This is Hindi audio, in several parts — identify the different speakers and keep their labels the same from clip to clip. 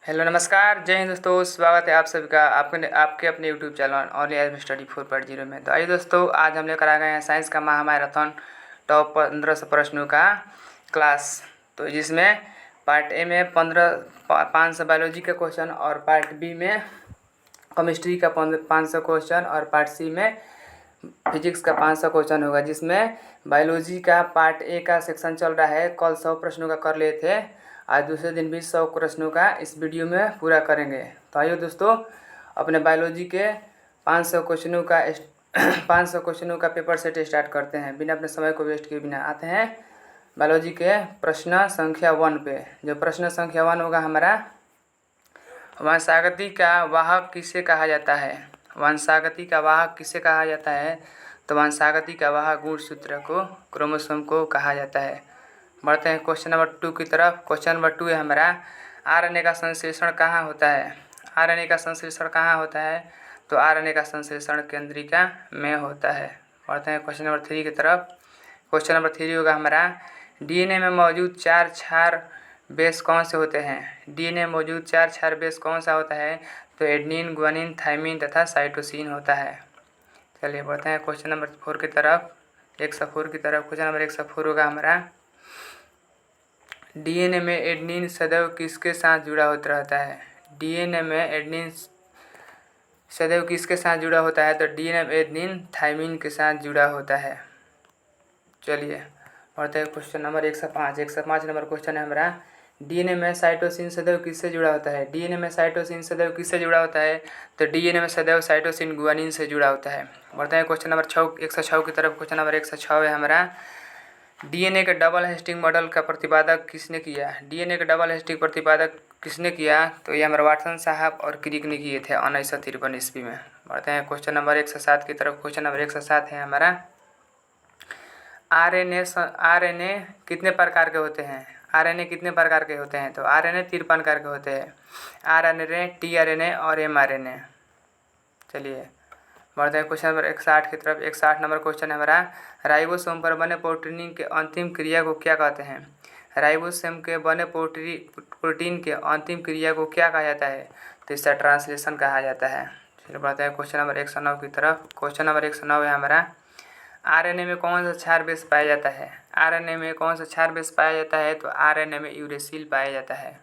Speaker 1: हेलो नमस्कार जय हिंद दोस्तों, स्वागत है आप सभी का आपके अपने YouTube channel only as study 4.0 में। तो आइए दोस्तों, आज हम लेकर आ गए हैं साइंस का महामैराथन टॉप 1500 प्रश्नों का क्लास। तो जिसमें पार्ट ए में 500 बायोलॉजी का क्वेश्चन और पार्ट बी में केमिस्ट्री का 500 क्वेश्चन और पार्ट सी में फिजिक्स का 500 क्वेश्चन होगा। जिसमें बायोलॉजी का पार्ट ए का सेक्शन चल रहा है, कल 100 प्रश्नों का कर लिए थे, आज दूसरे दिन भी 100 प्रश्नों का इस वीडियो में पूरा करेंगे। तो आइए दोस्तों, अपने बायोलॉजी के 500 क्वेश्चनों का 500 क्वेश्चनों का पेपर सेट स्टार्ट करते हैं। बिना अपने समय को वेस्ट किए बिना आते हैं बायोलॉजी के प्रश्न संख्या 1 पे। जो प्रश्न संख्या 1 होगा हमारा, वंशागति का वाहक किसे कहा जाता है। वंशागति का वाहक किसे कहा जाता है? तो वंशागति का वाहक गुणसूत्र को, क्रोमोसोम को कहा जाता है। बढ़ते हैं क्वेश्चन नंबर 2 की तरफ। क्वेश्चन नंबर 2 है हमारा, आरएनए का संश्लेषण कहाँ होता है। आरएनए का संश्लेषण कहाँ होता है? तो आरएनए का संश्लेषण केंद्रिका में होता है। बढ़ते हैं क्वेश्चन नंबर 3 की तरफ। क्वेश्चन नंबर 3 होगा हमारा, डीएनए में मौजूद 4 क्षार बेस कौन से होते हैं। डीएनए में मौजूद 4 क्षार बेस कौन सा होता है? तो एडेनिन, ग्वानिन, थाइमिन तथा साइटोसिन होता है। चलिए बढ़ते हैं क्वेश्चन नंबर 4 की तरफ, 104 की तरफ। क्वेश्चन नंबर 104 होगा हमारा, डीएनए में एडेनिन सदैव किसके साथ जुड़ा होता रहता है। डीएनए में एडेनिन सदैव किसके साथ जुड़ा होता है? तो डीएनए में एडेनिन थाइमिन के साथ जुड़ा होता है। चलिए बढ़ते हैं क्वेश्चन नंबर 105। 105 नंबर क्वेश्चन है हमारा, डीएनए में साइटोसिन सदैव किससे जुड़ा होता है। डीएनए में साइटोसिन सदैव किससे जुड़ा होता है? तो डीएनए में सदैव साइटोसिन गुआनिन से जुड़ा होता है। बढ़ते हैं क्वेश्चन नंबर 106 की तरफ। क्वेश्चन नंबर 106 है हमारा, डीएनए के डबल हेस्टिंग मॉडल का प्रतिपादक किसने किया। डीएनए के डबल हेस्टिंग प्रतिपादक किसने किया? तो ये हमारे वाटसन साहब और क्रिक ने किए थे 1953 ईस्वी में। बढ़ते हैं क्वेश्चन नंबर 107 की तरफ। क्वेश्चन नंबर 107 है हमारा, आरएनए कितने प्रकार के होते हैं। आरएनए कितने प्रकार के होते हैं? तो आरएनए 3 प्रकार के होते हैं, आरएनए, टीआरएनए और एमआरएनए। चलिए बढ़ते हैं क्वेश्चन नंबर 61 की तरफ। 61 नंबर क्वेश्चन है हमारा, राइबोसोम पर बने प्रोटीन के अंतिम क्रिया को क्या कहते हैं। राइबोसोम के बने प्रोटीन के अंतिम क्रिया को क्या कहा जाता है? तो इसका ट्रांसलेशन कहा जाता है। चलिए बढ़ते हैं क्वेश्चन नंबर 109 की तरफ। क्वेश्चन नंबर 109 है हमारा, आरएनए में कौन सा क्षार बेस पाया जाता है। आरएनए में कौन सा क्षार बेस पाया जाता है? तो आरएनए में यूरेसिल पाया जाता है।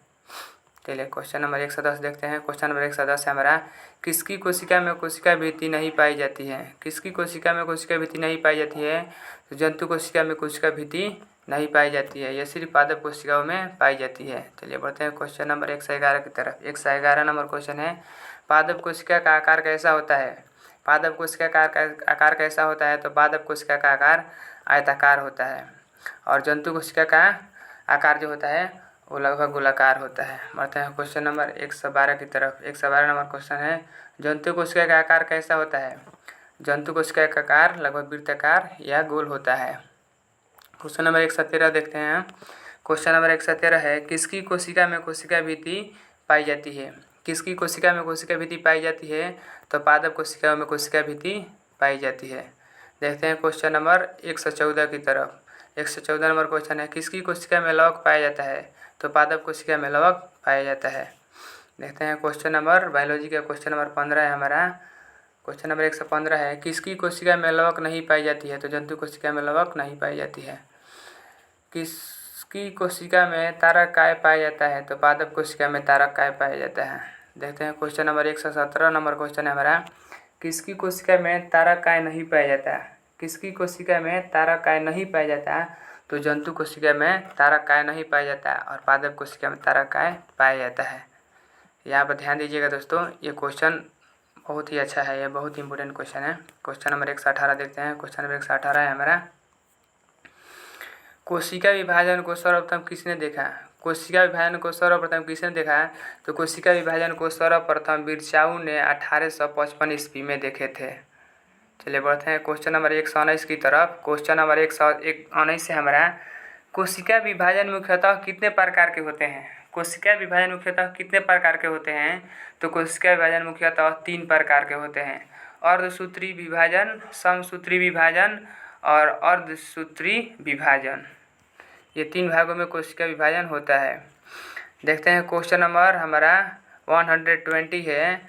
Speaker 1: चलिए क्वेश्चन नंबर 110 देखते हैं। क्वेश्चन नंबर 110 है हमारा, किसकी कोशिका में कोशिका भित्ति नहीं पाई जाती है। किसकी कोशिका में कोशिका भित्ति नहीं पाई जाती है? तो जंतु कोशिका में कोशिका भित्ति नहीं पाई जाती है, यह सिर्फ पादप कोशिकाओं में पाई जाती है। चलिए बढ़ते हैं क्वेश्चन नंबर 111 की तरफ। 111 नंबर क्वेश्चन है, पादप कोशिका का आकार कैसा होता है। पादप कोशिका का आकार कैसा होता है? तो पादप कोशिका का आकार आयताकार होता है और जंतु कोशिका का आकार जो होता है वो लगभग गोलाकार होता है। बढ़ते हैं क्वेश्चन नंबर 112 की तरफ। 112 नंबर क्वेश्चन है, जंतु कोशिका का आकार कैसा होता है। जंतु कोशिका का आकार लगभग वृत्ताकार या गोल होता है। क्वेश्चन नंबर 117 देखते हैं। क्वेश्चन नंबर 117 है, किसकी कोशिका में कोशिका भित्ति पाई जाती है। किसकी कोशिका में कोशिका भित्ति पाई जाती है? तो पादप कोशिकाओं में कोशिका भित्ति पाई जाती है। देखते हैं क्वेश्चन नंबर 114 की तरफ। 114 नंबर क्वेश्चन है, किसकी कोशिका में लवक पाया जाता है। तो पादप कोशिका में लवक पाया जाता है। देखते हैं क्वेश्चन नंबर बायोलॉजी का क्वेश्चन नंबर 15 है हमारा। क्वेश्चन नंबर 115 है, किसकी कोशिका में लवक नहीं पाई जाती है। तो जंतु कोशिका में लवक नहीं पाई जाती है। किसकी कोशिका में तारक काय पाया जाता है। तो पादप कोशिका में तारक काय पाया जाता है। देखते हैं क्वेश्चन नंबर 117 नंबर क्वेश्चन है हमारा, किसकी कोशिका में तारक काय नहीं पाया जाता। किसकी कोशिका में तारक काय नहीं पाया जाता। तो जंतु कोशिका में तारक काय नहीं पाया जाता और पादप कोशिका में तारक काय पाया जाता है। यहाँ पर ध्यान दीजिएगा दोस्तों, ये क्वेश्चन बहुत ही अच्छा है, ये बहुत ही इंपॉर्टेंट क्वेश्चन है। क्वेश्चन नंबर 118 देखते हैं। क्वेश्चन नंबर 118 है हमारा, कोशिका विभाजन को सर्वप्रथम किसने देखा। कोशिका विभाजन को सर्वप्रथम किसने देखा। तो कोशिका विभाजन को सर्वप्रथम बिरचाऊ ने 1855 ईस्वी में देखे थे। चलिए बढ़ते हैं क्वेश्चन नंबर 119 की तरफ। क्वेश्चन नंबर 119 से हमारा, कोशिका विभाजन मुख्यतः कितने प्रकार के होते हैं। कोशिका विभाजन मुख्यतः कितने प्रकार के होते हैं। तो कोशिका विभाजन मुख्यतः 3 प्रकार के होते हैं, अर्धसूत्री विभाजन, समसूत्री विभाजन और अर्धसूत्री विभाजन। ये 3 भागों में कोशिका विभाजन होता है। देखते हैं क्वेश्चन नंबर हमारा 120 है।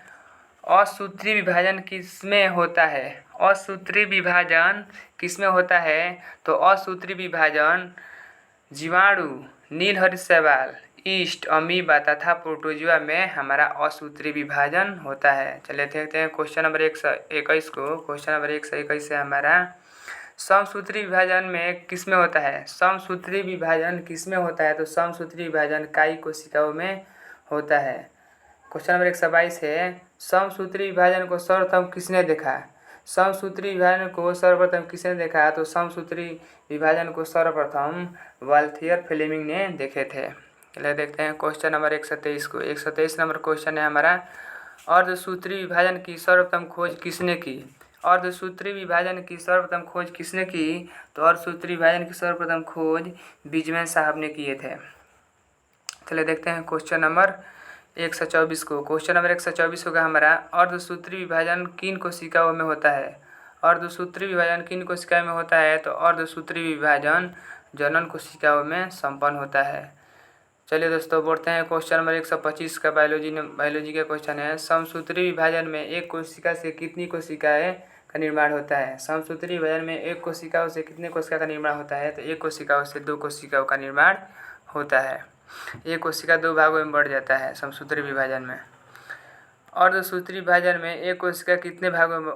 Speaker 1: असूत्री विभाजन किसमें होता है? असूत्री विभाजन किसमें होता है? तो असूत्री विभाजन जीवाणु, नीलहरित शैवाल, ईस्ट, अमीबा तथा प्रोटोजुआ में हमारा असूत्री विभाजन होता है। चलिए देखते हैं क्वेश्चन नंबर 121 को। क्वेश्चन नंबर 121 से हमारा समसूत्री विभाजन में किसमें होता है? समसूत्री विभाजन किसमें होता है? तो समसूत्री विभाजन काई कोशिकाओं में होता है। क्वेश्चन नंबर 122 है। समसूत्री विभाजन को सर्वप्रथम किसने देखा? समसूत्री विभाजन को सर्वप्रथम किसने देखा? तो समसूत्री विभाजन को सर्वप्रथम वाल्थियर फ्लेमिंग ने देखे थे। चलिए देखते हैं क्वेश्चन नंबर 123 को। 123 नंबर क्वेश्चन है हमारा, अर्धसूत्री विभाजन की सर्वप्रथम खोज किसने की? अर्धसूत्री विभाजन की सर्वप्रथम खोज किसने की? तो अर्धसूत्री विभाजन की सर्वप्रथम खोज बीजमैन साहब ने किए थे। चलिए देखते हैं क्वेश्चन नंबर 124 को। क्वेश्चन नंबर 124 होगा हमारा, अर्धसूत्री विभाजन किन कोशिकाओं में होता है? अर्धसूत्री विभाजन किन कोशिकाओं में होता है? तो अर्धसूत्री विभाजन जनन कोशिकाओं में संपन्न होता है। चलिए दोस्तों बढ़ते हैं क्वेश्चन नंबर 125 का। बायोलॉजी का क्वेश्चन है, समसूत्री विभाजन में एक कोशिका से कितनी कोशिकाएं का निर्माण होता है? समसूत्री विभाजन में एक कोशिकाओं से कितने कोशिका का निर्माण होता है? तो एक कोशिकाओं से 2 कोशिकाओं का निर्माण होता है। एक कोशिका 2 भागों में बढ़ जाता है समसूत्री विभाजन में। अर्धसूत्री विभाजन में एक कोशिका कितने भागों में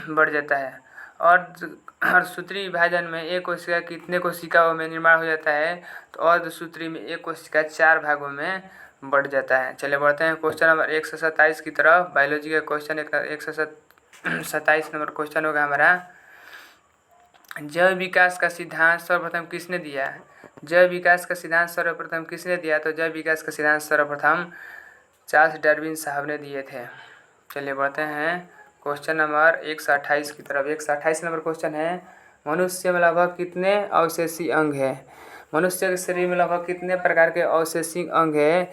Speaker 1: बढ़ जाता है? अर्धसूत्री विभाजन में एक कोशिका कितने कोशिकाओं में निर्माण हो जाता है? तो अर्धसूत्री में एक कोशिका 4 भागों में बढ़ जाता है। चलिए बढ़ते हैं क्वेश्चन नंबर 127 की तरफ। बायोलॉजी का क्वेश्चन 127 नंबर क्वेश्चन होगा हमारा, जैव विकास का सिद्धांत सर्वप्रथम किसने दिया? जैव विकास का सिद्धांत सर्वप्रथम किसने दिया? तो जैव विकास का सिद्धांत सर्वप्रथम चार्ल्स डार्विन साहब ने दिए थे। चलिए बढ़ते हैं क्वेश्चन नंबर 128 की तरफ। 128 नंबर क्वेश्चन है, मनुष्य में लगभग कितने अवशेषी अंग है? मनुष्य के शरीर में लगभग कितने प्रकार के अवशेषी अंग है?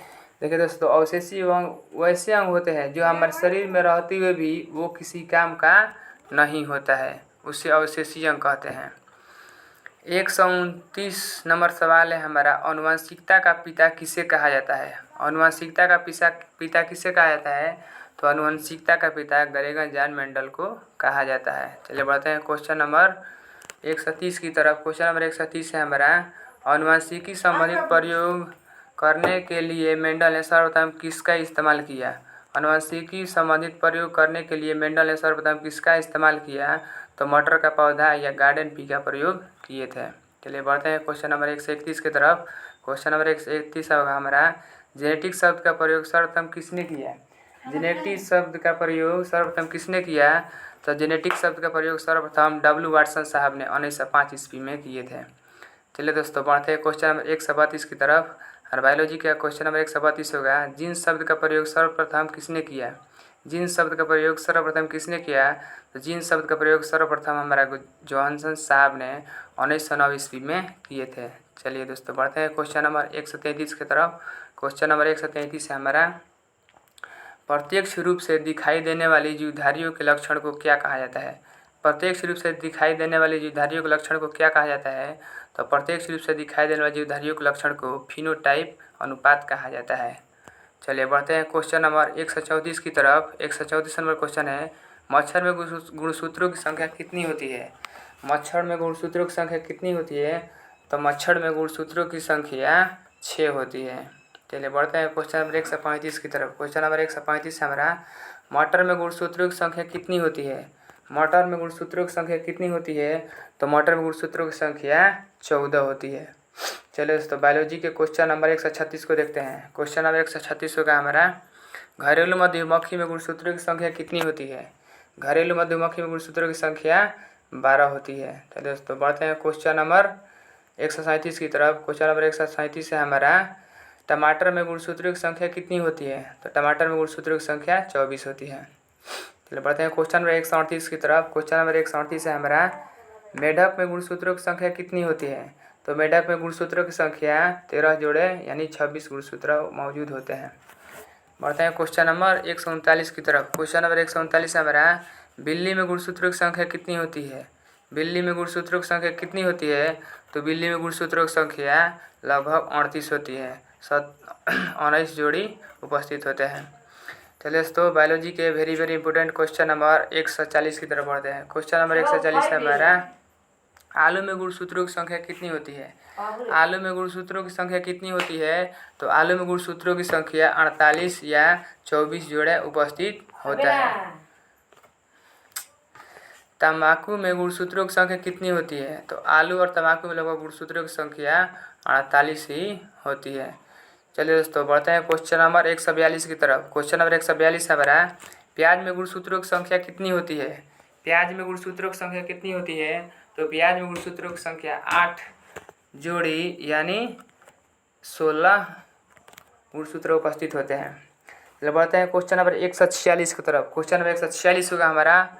Speaker 1: देखिए दोस्तों, अवशेषी अंग वैसे अंग होते हैं जो हमारे शरीर में रहते हुए भी वो किसी काम का नहीं होता है, उसे अवशेषी अंग कहते हैं। 129 नंबर सवाल है हमारा, आनुवंशिकता का पिता किसे कहा जाता है? आनुवंशिकता का पिता किसे कहा जाता है? तो आनुवंशिकता का पिता ग्रेगर जॉन मेंडल को कहा जाता है। चलिए बढ़ते हैं क्वेश्चन नंबर 130 की तरफ। क्वेश्चन नंबर 130 है हमारा, आनुवंशिकी संबंधित प्रयोग करने के लिए मेंडल ने सर्वप्रथम किसका इस्तेमाल किया? आनुवंशिकी संबंधित प्रयोग करने के लिए मेंडल ने सर्वप्रथम किसका इस्तेमाल किया? तो मटर का पौधा या गार्डन पी का प्रयोग किए थे। चलिए बढ़ते हैं क्वेश्चन नंबर 131 की तरफ। क्वेश्चन नंबर 131 होगा हमारा, जेनेटिक शब्द का प्रयोग सर्वप्रथम किसने किया? जेनेटिक शब्द का प्रयोग सर्वप्रथम किसने किया? तो जेनेटिक शब्द का प्रयोग सर्वप्रथम W वाटसन साहब ने 1905 ईस्वी में किए थे। चलिए दोस्तों बढ़ते हैं क्वेश्चन नंबर 132 की तरफ। और बायोलॉजी का क्वेश्चन नंबर 132 होगा, जीन्स शब्द का प्रयोग सर्वप्रथम किसने किया? जीन्स शब्द का प्रयोग सर्वप्रथम किसने किया? तो जीन्स शब्द का प्रयोग सर्वप्रथम हमारा जॉनसन साहब ने 1909 ईस्वी में किए थे। चलिए दोस्तों बढ़ते हैं क्वेश्चन नंबर 133 की तरफ। क्वेश्चन नंबर 133 है हमारा, प्रत्यक्ष रूप से दिखाई देने वाली जीवधारियों के लक्षण को क्या कहा जाता है? प्रत्यक्ष रूप से दिखाई देने वाली जीवधारियों के लक्षण को क्या कहा जाता है? तो प्रत्यक्ष रूप से दिखाई देने वाली जीवधारियों के लक्षण को फिनोटाइप अनुपात कहा जाता है। चलिए बढ़ते हैं क्वेश्चन नंबर 134 की तरफ। 134 नंबर क्वेश्चन है, मच्छर में गुणसूत्रों की संख्या कितनी होती है? मच्छर में गुणसूत्रों की संख्या कितनी होती है? तो मच्छर में गुणसूत्रों की संख्या 6 होती है। चलिए बढ़ते हैं क्वेश्चन नंबर 135 की तरफ। क्वेश्चन नंबर 135 हमारा, मटर में गुणसूत्रों की संख्या कितनी होती है? मटर में गुणसूत्रों की संख्या कितनी होती है? तो मटर में गुणसूत्रों की संख्या 14 होती है। चलिए दोस्तों बायोलॉजी के क्वेश्चन नंबर 136 को देखते हैं। क्वेश्चन नंबर 136 होगा हमारा, घरेलू मधुमक्खी में गुणसूत्रों की संख्या कितनी होती है? घरेलू मधुमक्खी में गुणसूत्रों की संख्या 12 होती है। तो दोस्तों बढ़ते हैं क्वेश्चन नंबर 137 की तरफ। क्वेश्चन नंबर 137 है हमारा, टमाटर में गुणसूत्रों की संख्या कितनी होती है? तो टमाटर में गुणसूत्रों की संख्या 24 होती है। चलिए बढ़ते हैं क्वेश्चन नंबर 138 की तरफ। क्वेश्चन नंबर 138 है हमारा, मेढक में गुणसूत्रों की संख्या कितनी होती है? तो मेढक में गुणसूत्रों की संख्या 13 जोड़े यानी 26 गुणसूत्र मौजूद होते हैं। बढ़ते हैं क्वेश्चन नंबर 139 की तरफ। क्वेश्चन नंबर 139 है हमारा, बिल्ली में गुणसूत्रों की संख्या कितनी होती है? बिल्ली में गुणसूत्रों की संख्या कितनी होती है? तो बिल्ली में गुणसूत्रों की संख्या लगभग 38 होती है। 19 जोड़ी उपस्थित होते हैं। चलिए दोस्तों, बायोलॉजी के very very important question number 140 की तरफ बढ़ते हैं। क्वेश्चन नंबर 140 है हमारा, आलू में गुणसूत्रों की संख्या कितनी होती है? आलू में गुणसूत्रों की संख्या कितनी होती है? तो आलू में गुणसूत्रों की संख्या 48 या 24 जोड़े उपस्थित होता है। तंबाकू में गुणसूत्रों की संख्या कितनी होती है? तो आलू और तंबाकू में लगभग गुणसूत्रों की संख्या 48 ही होती है। चलिए दोस्तों, बढ़ते हैं क्वेश्चन नंबर 142 की तरफ। क्वेश्चन नंबर 142 है हमारा, प्याज में गुणसूत्रों की संख्या कितनी होती है? प्याज में गुणसूत्रों की संख्या कितनी होती है? तो प्याज में गुणसूत्रों की संख्या 8 जोड़ी यानी 16 गुणसूत्र उपस्थित होते हैं। चलिए बढ़ते हैं क्वेश्चन नंबर 146 की तरफ। क्वेश्चन नंबर 146 होगा हमारा,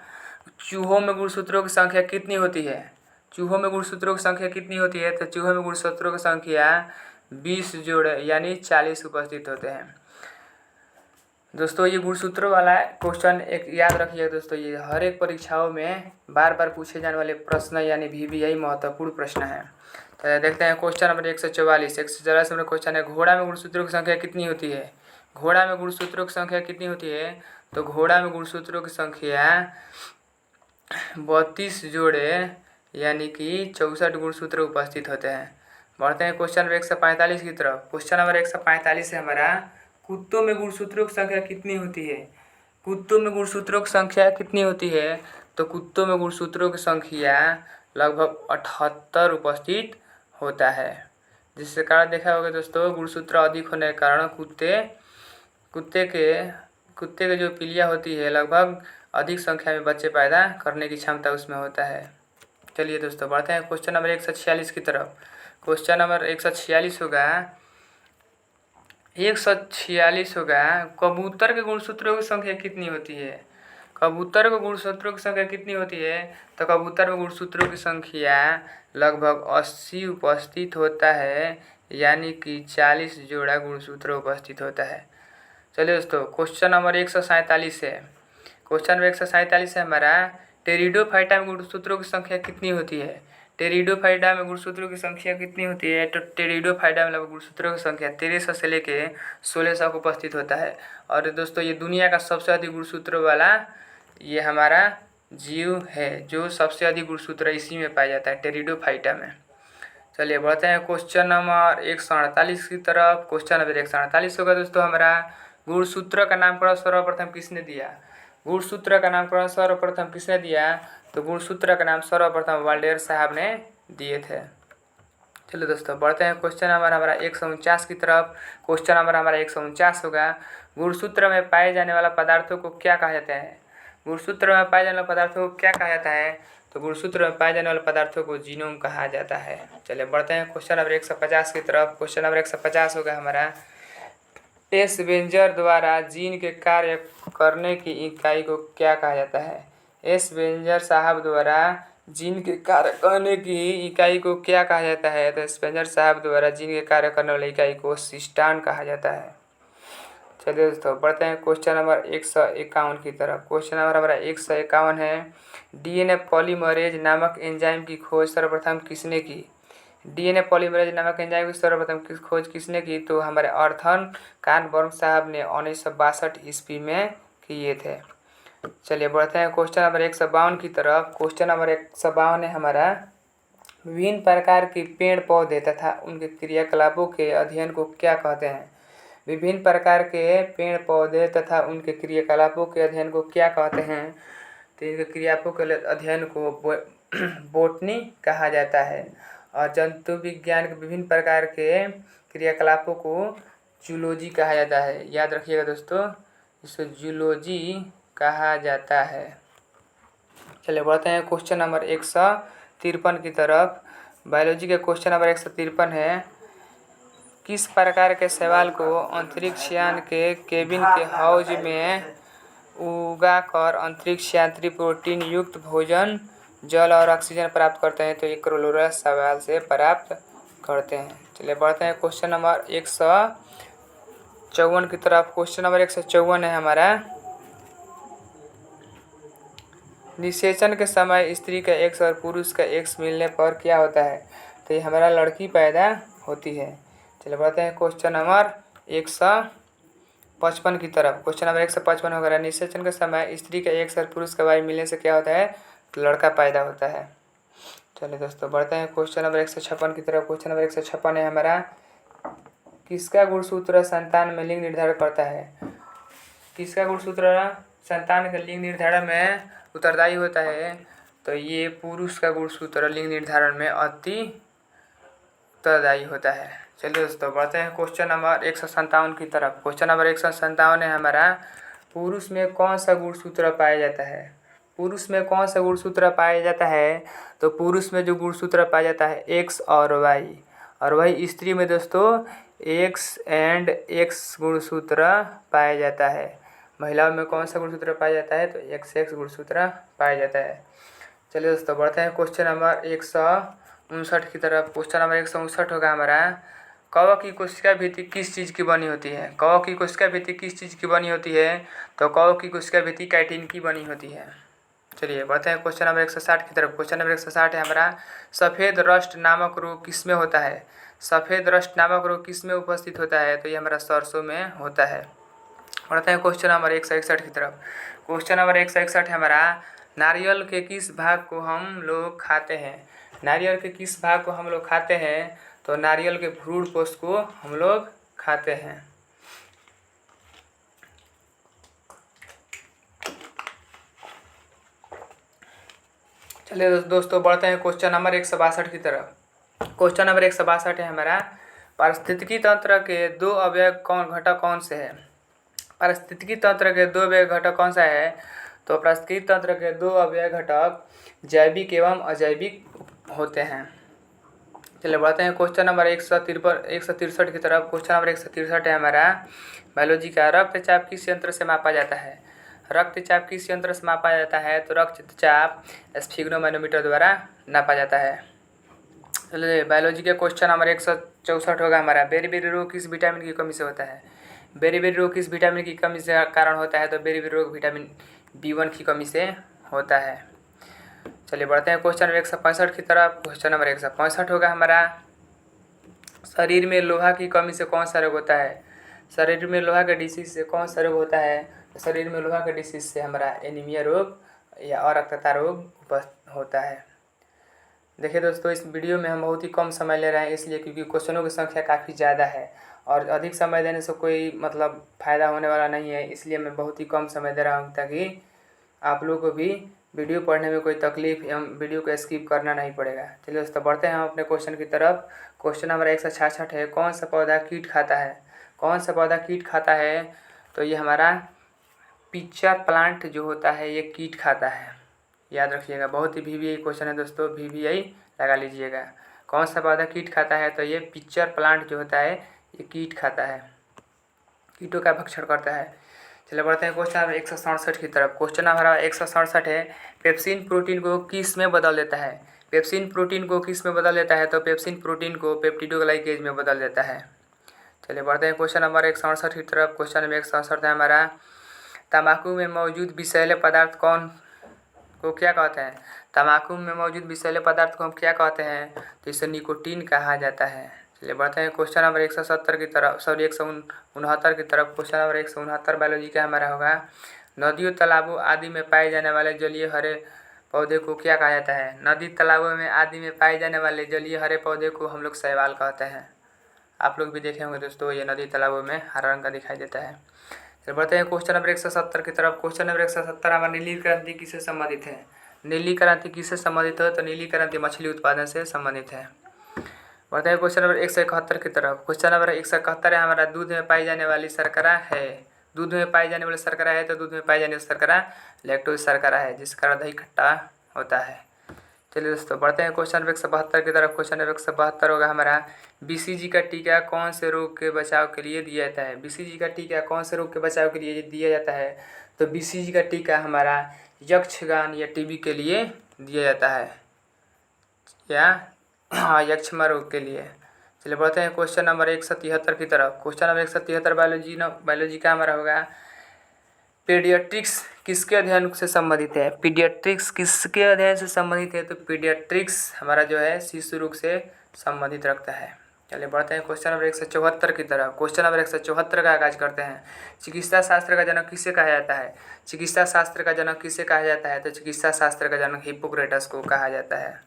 Speaker 1: चूहों में गुणसूत्रों की संख्या कितनी होती है? चूहों में गुणसूत्रों की संख्या कितनी होती है? तो चूहों में गुणसूत्रों की संख्या 20 जोड़े यानी 40 उपस्थित होते हैं। दोस्तों, ये गुणसूत्रों वाला क्वेश्चन एक याद रखिएगा दोस्तों, ये हर एक परीक्षाओं में बार बार पूछे जाने वाले प्रश्न यानी VVI महत्वपूर्ण प्रश्न है। तो देखते हैं क्वेश्चन नंबर 144 नंबर क्वेश्चन है, घोड़ा में गुणसूत्रों की संख्या कितनी होती है? घोड़ा में गुणसूत्रों की संख्या कितनी होती है? तो घोड़ा में गुणसूत्रों की संख्या 32 जोड़े यानी कि 64 गुणसूत्र उपस्थित होते हैं। बढ़ते हैं क्वेश्चन नंबर 145 की तरफ। क्वेश्चन नंबर 145 है हमारा, कुत्तों में गुणसूत्रों की संख्या कितनी होती है? कुत्तों में गुणसूत्रों की संख्या कितनी होती है? तो कुत्तों में गुणसूत्रों की संख्या लगभग 78 उपस्थित होता है। जिसके कारण देखा होगा दोस्तों, गुणसूत्र अधिक होने के कारण कुत्ते के जो पीलिया होती है लगभग अधिक संख्या में बच्चे पैदा करने की क्षमता उसमें होता है। चलिए दोस्तों, बढ़ते हैं क्वेश्चन नंबर 146 की तरफ। क्वेश्चन नंबर 146 होगा, कबूतर के गुणसूत्रों की संख्या कितनी होती है? कबूतर के गुणसूत्रों की संख्या कितनी होती है? तो कबूतर में गुणसूत्रों की संख्या लगभग 80 उपस्थित होता है यानी कि 40 जोड़ा गुणसूत्र उपस्थित होता है। चलिए दोस्तों, क्वेश्चन नंबर 147 है। क्वेश्चन नंबर 147 है हमारा, टेरिडोफाइटा में गुणसूत्रों की संख्या कितनी होती है? टेरिडोफाइटा में गुणसूत्रों की संख्या कितनी होती है? तो टेरिडोफाइटा में गुणसूत्रों की संख्या 1300 से लेके 1600 उपस्थित होता है। और दोस्तों, ये दुनिया का सबसे अधिक गुणसूत्रों वाला ये हमारा जीव है, जो सबसे अधिक गुणसूत्र इसी में पाया जाता है, टेरिडोफाइटा में। चलिए बढ़ते हैं क्वेश्चन नंबर 148 की तरफ। क्वेश्चन नंबर 148 होगा दोस्तों हमारा, गुणसूत्र का नामकरण सर्वप्रथम किसने दिया? गुणसूत्र का नामकरण सर्वप्रथम किसने दिया? तो गुणसूत्र का नाम सर्वप्रथम वाल्डेयर साहब ने दिए थे। चलिए दोस्तों, बढ़ते हैं क्वेश्चन नंबर हमारा 149 की तरफ। क्वेश्चन नंबर हमारा 149 होगा, गुणसूत्र में पाए जाने वाला पदार्थों को क्या कहा जाता है? गुणसूत्र में पाए जाने वाले पदार्थों को क्या कहा जाता है? तो गुणसूत्र में पाए जाने वाले पदार्थों को जीनोम कहा जाता है। चलिए बढ़ते हैं क्वेश्चन नंबर 150 की तरफ। क्वेश्चन नंबर 150 होगा हमारा, एस्पेंजर द्वारा जीन के कार्य करने की इकाई को क्या कहा जाता है? एस्पेंजर साहब द्वारा जीन के कार्य करने की इकाई को क्या कहा जाता है? तो एस्पेंजर साहब द्वारा जीन के कार्य करने वाली इकाई को सिस्टान कहा जाता है। चलिए दोस्तों, बढ़ते हैं क्वेश्चन नंबर 151 की तरफ। क्वेश्चन नंबर हमारा 151 है, DNA पॉलीमरेज नामक एंजाइम की खोज सर्वप्रथम किसने की? DNA पॉलीमरेज नामक एंजाइम की सर्वप्रथम खोज किसने की? तो हमारे अर्थन कानबर्न साहब ने 1962 ईस्वी में किए थे। चलिए बढ़ते हैं क्वेश्चन नंबर 152 की तरफ। क्वेश्चन नंबर 152 है हमारा, विभिन्न प्रकार के पेड़ पौधे तथा उनके क्रियाकलापों के अध्ययन को क्या कहते हैं? विभिन्न प्रकार के पेड़ पौधे तथा उनके क्रियाकलापों के अध्ययन को क्या कहते हैं? तो इनके क्रियाकलापों के अध्ययन को बोटनी कहा जाता है। और जंतु विज्ञान के विभिन्न प्रकार के क्रियाकलापों को जूलॉजी कहा जाता है। याद रखिएगा दोस्तों, इसको जूलॉजी कहा जाता है। चलिए बढ़ते हैं क्वेश्चन नंबर 153 की तरफ। बायोलॉजी के क्वेश्चन नंबर 153 है, किस प्रकार के शैवाल को अंतरिक्ष यान के केबिन के हौज में उगाकर अंतरिक्ष यात्री प्रोटीन युक्त भोजन, जल और ऑक्सीजन प्राप्त करते हैं? तो ये क्लोरोलस शैवाल से प्राप्त करते हैं। चलिए बढ़ते हैं क्वेश्चन नंबर 154 की तरफ। क्वेश्चन नंबर 154 है हमारा, निषेचन के समय स्त्री का X और पुरुष का X मिलने पर क्या होता है? तो ये हमारा लड़की पैदा होती है। चलिए बढ़ते हैं क्वेश्चन नंबर 155 की तरफ। क्वेश्चन नंबर 155 होगा, निषेचन के समय स्त्री का एक साथ पुरुष का वायु मिलने से क्या होता है? तो लड़का पैदा होता है। चलिए दोस्तों बढ़ते हैं क्वेश्चन नंबर 156 की तरफ। क्वेश्चन नंबर 156 है हमारा, किसका गुणसूत्र संतान में लिंग निर्धारण करता है? किसका गुणसूत्र संतान के लिंग निर्धारण में उत्तरदायी होता है? तो ये पुरुष का गुणसूत्र लिंग निर्धारण में अति उत्तरदायी होता है। चलिए दोस्तों बढ़ते हैं क्वेश्चन नंबर 157 की तरफ। क्वेश्चन नंबर 157 है हमारा, पुरुष में कौन सा गुणसूत्र पाया जाता है? पुरुष में कौन सा गुणसूत्र पाया जाता है? तो पुरुष में जो गुणसूत्र पाया जाता है एक्स और वाई, और वही स्त्री में दोस्तों एक्स एंड एक्स गुणसूत्र पाया जाता है। महिलाओं में कौन सा गुणसूत्र पाया जाता है? तो एक्स एक्स गुणसूत्र पाया जाता है। चलिए दोस्तों बढ़ते हैं क्वेश्चन नंबर 159 की तरफ। क्वेश्चन नंबर 159 होगा हमारा, कवक की कोशिका भित्ति किस चीज़ की बनी होती है? कवक की कोशिका भित्ति किस चीज़ की बनी होती है? तो कवक की कोशिका भित्ति काइटिन की बनी होती है। चलिए बढ़ते हैं क्वेश्चन नंबर 160 की तरफ। क्वेश्चन नंबर 160 है हमारा, सफ़ेद रस्ट नामक रोग किस में होता है? सफ़ेद रस्ट नामक रोग किस में उपस्थित होता है? तो ये हमारा सरसों में होता है। बढ़ते हैं क्वेश्चन नंबर 161 की तरफ। क्वेश्चन नंबर 161 है हमारा, नारियल के किस भाग को हम लोग खाते हैं? नारियल के किस भाग को हम लोग खाते हैं? तो नारियल के भ्रूण कोश को हम लोग खाते हैं। चलिए दोस्तों बढ़ते हैं क्वेश्चन नंबर 162 की तरफ। क्वेश्चन नंबर 162 है हमारा, पारिस्थितिकी तंत्र के दो अवयव घटक कौन से हैं? पारिस्थितिकी तंत्र के दो अवयव घटक कौन सा है? तो पारिस्थितिकी तंत्र के दो अवयव घटक जैविक एवं अजैविक होते हैं। चलिए बढ़ते हैं क्वेश्चन नंबर 163 की तरफ। क्वेश्चन नंबर 163 है हमारा, बायोलॉजी का, रक्तचाप किस यंत्र से मापा जाता है? रक्तचाप किस यंत्र से मापा जाता है? तो रक्तचाप स्फिग्नोमैनोमीटर द्वारा नापा जाता है। चलिए बायोलॉजी के क्वेश्चन नंबर 164 होगा हमारा, बेरी-बेरी रोग किस विटामिन की कमी से होता है? बेरी-बेरी रोग किस विटामिन की कमी से कारण होता है? तो बेरी-बेरी रोग विटामिन B1 की कमी से होता है। चलिए बढ़ते हैं क्वेश्चन नंबर 165 की तरफ। क्वेश्चन नंबर 165 होगा हमारा, शरीर में लोहा की कमी से कौन सा रोग होता है? शरीर में लोहा के डिसीज से कौन सा रोग होता है? शरीर में लोहा के डिसीज से हमारा एनीमिया रोग या अरक्तता रोग होता है। देखिए दोस्तों, इस वीडियो में हम बहुत ही कम समय ले रहे हैं, इसलिए क्योंकि क्वेश्चनों की संख्या काफ़ी ज़्यादा है और अधिक समय देने से कोई मतलब फ़ायदा होने वाला नहीं है, इसलिए मैं बहुत ही कम समय दे रहा हूँ ताकि आप लोगों को भी वीडियो पढ़ने में कोई तकलीफ एवं वीडियो को स्किप करना नहीं पड़ेगा। चलिए दोस्तों बढ़ते हैं हम अपने क्वेश्चन की तरफ। क्वेश्चन नंबर 166 है, कौन सा पौधा कीट खाता है? कौन सा पौधा कीट खाता है? तो ये हमारा पिचर प्लांट जो होता है ये कीट खाता है, याद रखिएगा। बहुत ही VVI क्वेश्चन है दोस्तों, VVI लगा लीजिएगा। कौन सा पौधा कीट खाता है? तो ये पिचर प्लांट जो होता है ये कीट खाता है, कीटों का भक्षण करता है। चलिए बढ़ते हैं क्वेश्चन नंबर 167 की तरफ। क्वेश्चन नंबर 167 है, पेप्सिन प्रोटीन को किस में बदल देता है? पेप्सिन प्रोटीन को किस में बदल देता है? तो पेप्सिन प्रोटीन को पेप्टिडोग्लाइकेज में बदल देता है। चलिए बढ़ते हैं क्वेश्चन नंबर 167 की तरफ। क्वेश्चन नंबर 167 है हमारा, तंबाकू में मौजूद विषैले पदार्थ को क्या कहते हैं? तंबाकू में मौजूद विषैले पदार्थ को हम क्या कहते हैं? तो इसे निकोटीन कहा जाता है। चलिए बढ़ते हैं क्वेश्चन नंबर 169 की तरफ, 169 की तरफ। क्वेश्चन नंबर 169 बायोलॉजी का हमारा होगा, नदियों तालाबों आदि में पाए जाने वाले जलीय हरे पौधे को क्या कहा जाता है? नदी तालाबों में आदि में पाए जाने वाले जलीय हरे पौधे को हम लोग शैवाल कहते हैं। आप लोग भी देखे होंगे दोस्तों, ये नदी तालाबों में हरा रंग का दिखाई देता है। चलिए बढ़ते हैं क्वेश्चन नंबर 170 की तरफ। क्वेश्चन नंबर 170 हमारा, नीली क्रांति किससे संबंधित है? नीली क्रांति किससे संबंधित है? तो नीली क्रांति मछली उत्पादन से संबंधित है। बढ़ते हैं क्वेश्चन नंबर 171 की तरफ। क्वेश्चन नंबर 171 है हमारा, दूध में पाई जाने वाली शर्करा है। दूध में पाई जाने वाली शर्करा है, तो दूध में पाई जाने वाली शर्करा लैक्टोज शर्करा है, जिसका दही खट्टा होता है। चलिए दोस्तों बढ़ते हैं क्वेश्चन नंबर 172 की तरफ। क्वेश्चन नंबर 172 होगा हमारा, BCG का टीका कौन से रोग के बचाव के लिए दिया जाता है? BCG का टीका कौन से रोग के बचाव के लिए दिया जाता है? तो BCG का टीका हमारा यक्षगान या TB के लिए दिया जाता है, या यक्षमा रोग के लिए। चलिए बढ़ते हैं क्वेश्चन नंबर 173 की तरफ। क्वेश्चन नंबर 173 बायोलॉजी का हमारा होगा, पीडियाट्रिक्स किसके अध्ययन से संबंधित है? पीडियाट्रिक्स किसके अध्ययन से संबंधित है? तो पीडियाट्रिक्स हमारा जो है शिशु रोग से संबंधित रखता है। चलिए बढ़ते हैं क्वेश्चन नंबर 174 की तरफ। क्वेश्चन नंबर 174 का आगाज करते हैं। चिकित्सा शास्त्र का जनक किसे कहा जाता है? चिकित्सा शास्त्र का जनक किसे कहा जाता है? तो चिकित्सा शास्त्र का जनक हिप्पोक्रेटस को कहा जाता है।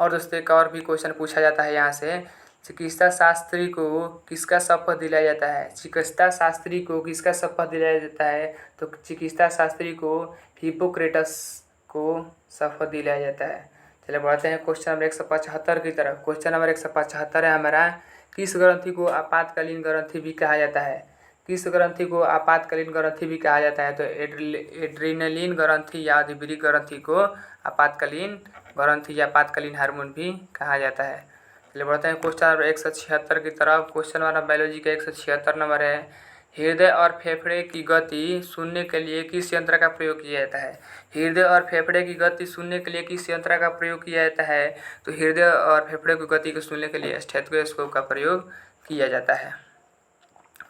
Speaker 1: और दोस्तों एक और भी क्वेश्चन पूछा जाता है यहाँ से, चिकित्सा शास्त्री को किसका शपथ दिलाया जाता है? चिकित्सा शास्त्री को किसका शपथ दिलाया जाता है? तो चिकित्सा शास्त्री को हिप्पोक्रेटस को शपथ दिलाया जाता है। चलिए बढ़ते हैं क्वेश्चन नंबर 175 की तरफ। क्वेश्चन नंबर 175 है हमारा, किस ग्रंथि को आपातकालीन ग्रंथि भी कहा जाता है? किस ग्रंथि को आपातकालीन ग्रंथि भी कहा जाता है? तो एड्रीनलिन ग्रंथि या अधिवृक्क ग्रंथि को आपातकालीन ग्रंथि या आपातकालीन हार्मोन भी कहा जाता है। चलिए बढ़ते हैं क्वेश्चन नंबर 176 की तरफ। क्वेश्चन हमारा बायोलॉजी का 176 नंबर है, हृदय और फेफड़े की गति सुनने के लिए किस यंत्र का प्रयोग किया जाता है? हृदय और फेफड़े की गति सुनने के लिए किस यंत्र का प्रयोग किया जाता है? तो हृदय और फेफड़े की गति को सुनने के लिए स्टेथोस्कोप का प्रयोग किया जाता है।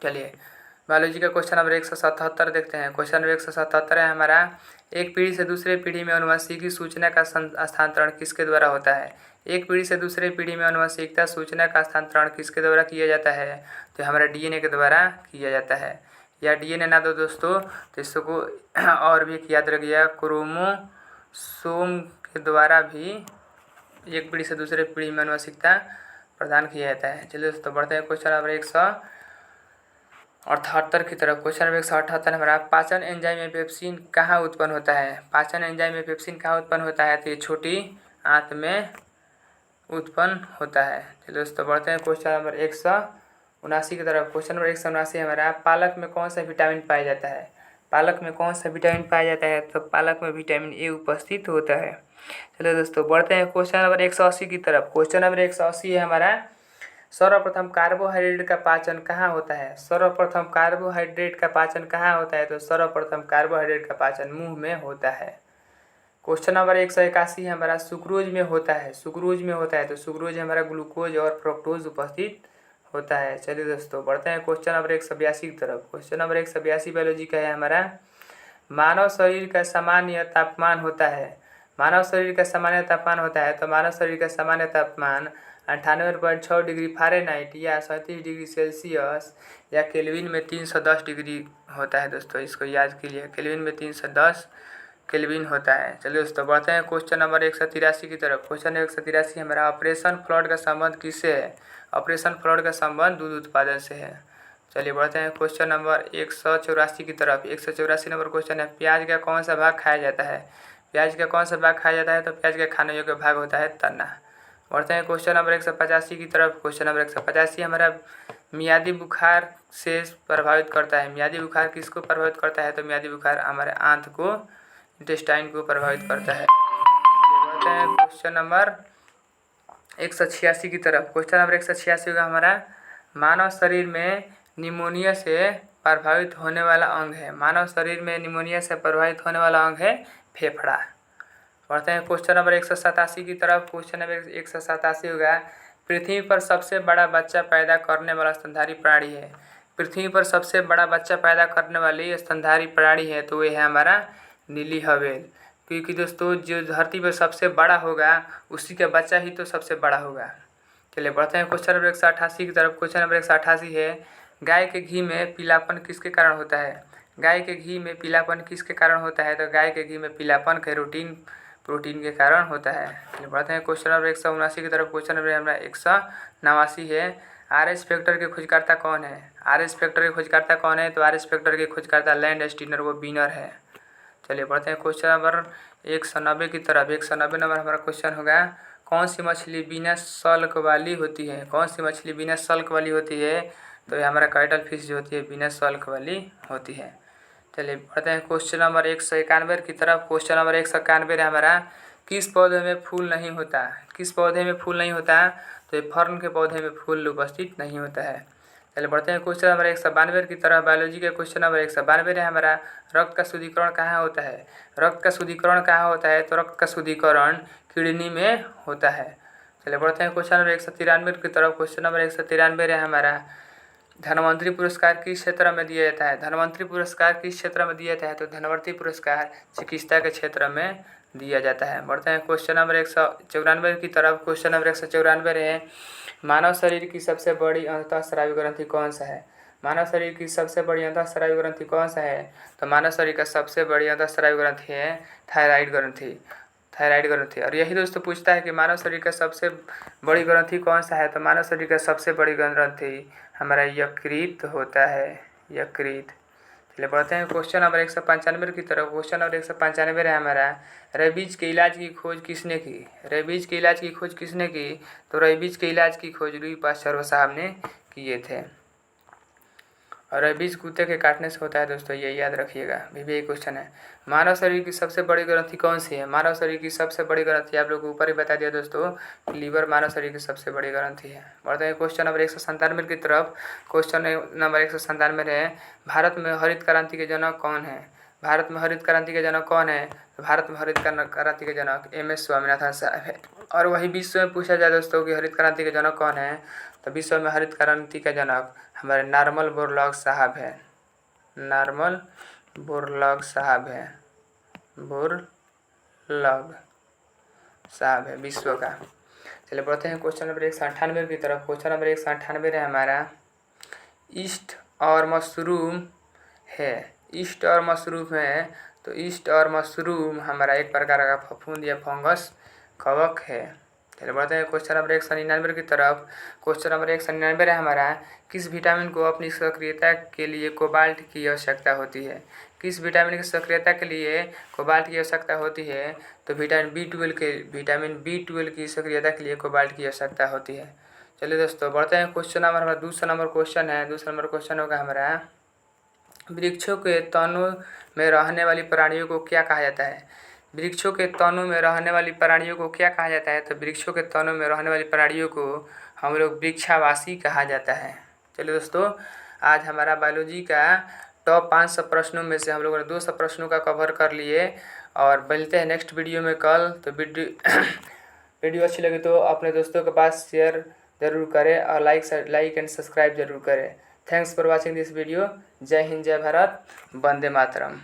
Speaker 1: चलिए बायोलॉजी का क्वेश्चन नंबर 177 देखते हैं। क्वेश्चन नंबर 177 है हमारा, एक पीढ़ी से दूसरे पीढ़ी में अनुवांशिकी सूचना का स्थानांतरण किसके द्वारा होता है? एक पीढ़ी से दूसरे पीढ़ी में अनुवांशिकता सूचना का स्थानांतरण किसके द्वारा किया जाता है? तो हमारा डीएनए के द्वारा किया जाता है। या डीएनए ना दो दोस्तों तो इसको और भी एक याद रखिएगा, क्रोमोसोम के द्वारा भी एक पीढ़ी से दूसरे पीढ़ी में अनुवांशिकता प्रदान किया जाता है। चलिए दोस्तों बढ़ते हैं क्वेश्चन नंबर 178 की तरफ। क्वेश्चन नंबर 178 हमारा, पाचन एंजाइम में पेप्सिन कहाँ उत्पन्न होता है? पाचन एंजाइम में पेप्सिन कहाँ उत्पन्न होता है? तो ये छोटी आंत में उत्पन्न होता है। चलिए दोस्तों बढ़ते हैं क्वेश्चन नंबर 179 की तरफ। क्वेश्चन नंबर 179 हमारा, पालक में कौन सा विटामिन पाया जाता है? पालक में कौन सा विटामिन पाया जाता है? तो पालक में विटामिन ए उपस्थित होता है। चलिए दोस्तों बढ़ते हैं क्वेश्चन नंबर 180 की तरफ। क्वेश्चन नंबर 180 है हमारा, सर्वप्रथम कार्बोहाइड्रेट का पाचन कहाँ होता है? सर्वप्रथम कार्बोहाइड्रेट का पाचन कहाँ होता है? तो सर्वप्रथम कार्बोहाइड्रेट का पाचन मुंह में होता है। क्वेश्चन नंबर 181 हमारा, सुक्रोज में होता है। सुक्रोज में होता है तो सुक्रोज हमारा ग्लूकोज और फ्रक्टोज उपस्थित होता है। चलिए दोस्तों बढ़ते हैं क्वेश्चन नंबर 182 की तरफ। क्वेश्चन नंबर 182 बायोलॉजी का है हमारा, मानव शरीर का सामान्य तापमान होता है। मानव शरीर का सामान्य तापमान होता है तो मानव शरीर का सामान्य तापमान 98.6 डिग्री फ़ारेनहाइट या 37 डिग्री सेल्सियस या केल्विन में 310 डिग्री होता है। दोस्तों इसको याद कीजिए, केल्विन में 310 केल्विन होता है। चलिए दोस्तों बढ़ते हैं क्वेश्चन नंबर 183 की तरफ। क्वेश्चन 183 हमारा, ऑपरेशन फ्लड का संबंध किससे है? ऑपरेशन फ्लड का संबंध दूध उत्पादन से है। चलिए बढ़ते हैं क्वेश्चन नंबर 184 की तरफ। 184 नंबर क्वेश्चन है, प्याज का कौन सा भाग खाया जाता है? प्याज का कौन सा भाग खाया जाता है? तो प्याज का खाने योग्य भाग होता है तना। बढ़ते हैं क्वेश्चन नंबर 185 की तरफ। क्वेश्चन नंबर 185 हमारा, मियादी बुखार से प्रभावित करता है। मियादी बुखार किसको प्रभावित करता है? तो मियादी बुखार हमारे आंत को, इंटेस्टाइन को प्रभावित करता है। बढ़ते हैं क्वेश्चन नंबर 186 की तरफ। क्वेश्चन नंबर 186 का हमारा, मानव शरीर में निमोनिया से प्रभावित होने वाला अंग है। मानव शरीर में निमोनिया से प्रभावित होने वाला अंग है फेफड़ा। बढ़ते हैं क्वेश्चन नंबर 187 की तरफ। क्वेश्चन नंबर 187 होगा, पृथ्वी पर सबसे बड़ा बच्चा पैदा करने वाला स्तनधारी प्राणी है। पृथ्वी पर सबसे बड़ा बच्चा पैदा करने वाली स्तनधारी प्राणी है तो ये है हमारा नीली हवेल। क्योंकि दोस्तों जो धरती पर सबसे बड़ा होगा उसी का बच्चा ही तो सबसे बड़ा होगा। चलिए बढ़ते हैं क्वेश्चन नंबर 188 की तरफ। क्वेश्चन नंबर 188 है, गाय के घी में पीलापन किसके कारण होता है? गाय के घी में पीलापन किसके कारण होता है? तो गाय के घी में पीलापन कैरोटीन प्रोटीन के कारण होता है। चलिए बढ़ते हैं क्वेश्चन नंबर 179 की तरफ। क्वेश्चन नंबर हमारा 189 है, आरएस फैक्टर के खोजकर्ता कौन है? आरएस फैक्टर के खोजकर्ता कौन है? तो आरएस फैक्टर के खोजकर्ता लैंड स्टीनर वो बीनर है। चलिए बढ़ते हैं क्वेश्चन नंबर 190 की तरफ। 190 नंबर हमारा क्वेश्चन होगा, कौन सी मछली बिना सल्क वाली होती है? कौन सी मछली बिना सल्क वाली होती है? तो ये हमारा कैटल फिश जो होती है बिना सल्क वाली होती है। चलिए बढ़ते हैं क्वेश्चन नंबर 191 की तरफ। क्वेश्चन नंबर 191 है हमारा, किस पौधे में फूल नहीं होता? किस पौधे में फूल नहीं होता? तो ये फर्न के पौधे में फूल उपस्थित नहीं होता है। चलिए बढ़ते हैं क्वेश्चन नंबर 192 की तरफ। बायोलॉजी का क्वेश्चन नंबर 192 है हमारा, रक्त का शुद्धिकरण कहाँ होता है? रक्त का शुद्धिकरण कहाँ होता है? तो रक्त का शुद्धिकरण किडनी में होता है। चलिए बढ़ते हैं क्वेश्चन नंबर 193 की तरफ। क्वेश्चन नंबर 193 है हमारा, धन्वंतरि पुरस्कार किस क्षेत्र में दिया जाता है? धन्वंतरि पुरस्कार किस क्षेत्र में दिया जाता है? तो धन्वंतरि पुरस्कार चिकित्सा के क्षेत्र में दिया जाता है। बढ़ते हैं क्वेश्चन नंबर 194 की तरफ। क्वेश्चन नंबर 194 है, मानव शरीर की सबसे बड़ी अंतःस्रावी ग्रंथि कौन सा है? मानव शरीर की सबसे बड़ी अंतःस्रावी ग्रंथि कौन सा है? तो मानव शरीर का सबसे बड़ी अंतःस्रावी ग्रंथि है थायराइड ग्रंथि। थायराइड ग्रंथि। और यही दोस्तों पूछता है कि मानव शरीर का सबसे बड़ी ग्रंथि कौन सा है? तो मानव शरीर का सबसे बड़ी ग्रंथि हमारा यकृत होता है, यकृत। चलिए बढ़ते हैं क्वेश्चन नंबर 195 की तरफ। क्वेश्चन नंबर 195 है हमारा, रेबीज के इलाज की खोज किसने की? रेबीज के इलाज की खोज किसने की? तो रेबीज के इलाज की खोज लुई पास्चर साहब ने किए थे। और रेबीज कुत्ते के काटने से होता है दोस्तों, ये याद रखिएगा। भी यही क्वेश्चन है। मानव शरीर की सबसे बड़ी ग्रंथि कौन सी है? मानव शरीर की सबसे बड़ी ग्रंथि आप लोग को ऊपर ही बता दिया दोस्तों, लीवर मानव शरीर की सबसे बड़ी ग्रंथि है। बढ़ते हैं क्वेश्चन नंबर 197 की तरफ। क्वेश्चन नंबर 197 है, भारत में हरित क्रांति के जनक कौन है? भारत में हरित क्रांति के जनक कौन है? तो भारत में हरित क्रांति के जनक MS स्वामीनाथन साहब है। और वही विश्व में पूछा जाए दोस्तों कि हरित क्रांति के जनक कौन है? तो विश्व में हरित क्रांति के जनक हमारे नॉर्मन बोरलॉग साहब है। नॉर्मन बोरलॉग साहब है, बोरलॉग साहब है विश्व का। चलिए बढ़ते हैं क्वेश्चन नंबर 198 की तरफ। क्वेश्चन नंबर 198 है हमारा, ईस्ट और मशरूम है। ईस्ट और मशरूम है, तो ईस्ट और मशरूम हमारा एक प्रकार का फफूंद या फंगस कवक है। चलिए बढ़ते हैं क्वेश्चन नंबर 199 की तरफ। क्वेश्चन नंबर 199 है हमारा, किस विटामिन को अपनी सक्रियता के लिए कोबाल्ट की आवश्यकता होती है? किस विटामिन की सक्रियता के लिए कोबाल्ट की आवश्यकता होती है? तो विटामिन B12 की सक्रियता के लिए कोबाल्ट की आवश्यकता होती है। चलिए दोस्तों बढ़ते हैं क्वेश्चन नंबर हमारा दूसरा नंबर क्वेश्चन है। दूसरा नंबर क्वेश्चन होगा हमारा, वृक्षों के तनों में रहने वाली प्राणियों को क्या कहा जाता है? वृक्षों के तनों में रहने वाली प्राणियों को क्या कहा जाता है? तो वृक्षों के तनों में रहने वाली प्राणियों को हम लोग वृक्षावासी कहा जाता है। चलिए दोस्तों, आज हमारा बायोलॉजी का टॉप 500 प्रश्नों में से हम लोगों ने 200 प्रश्नों का कवर कर लिए। और मिलते हैं नेक्स्ट वीडियो में कल। तो वीडियो अच्छी लगी तो अपने दोस्तों के पास शेयर ज़रूर करें और लाइक एंड सब्सक्राइब जरूर करें। Thanks for watching this video. जय हिंद, जय भारत, वंदे मातरम।